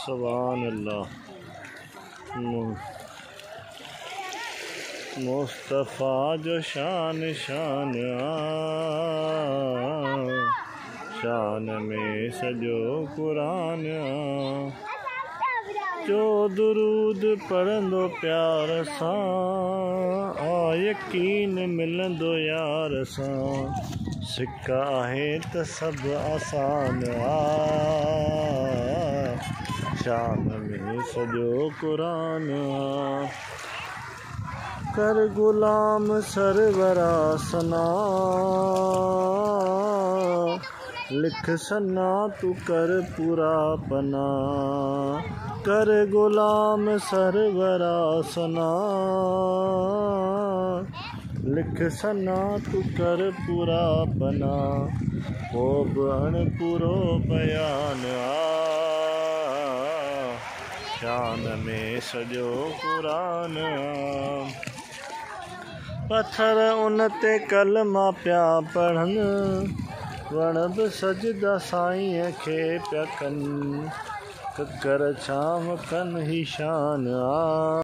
सुभान अल्लाह। मुस्तफ़ा जो शान शान शान में सजो कुरान जो दुरूद पढ़ंदो प्यार सां यकीन मिलंदो यार सां सिक आहे त सभु आसान शान में सजो कुरान कर गुलाम सरवरा सना लिख सना तू कर पूरा पना कर गुलाम सरवरा सना लिख सना तू कर पूरा पना वो बण पूरो बयान शान में सजो कुरान पत्थर उन ते कलमा पिया पढ़नि वण बि सजदा साईं खे पिया कनि ककर छांव कनि ही शान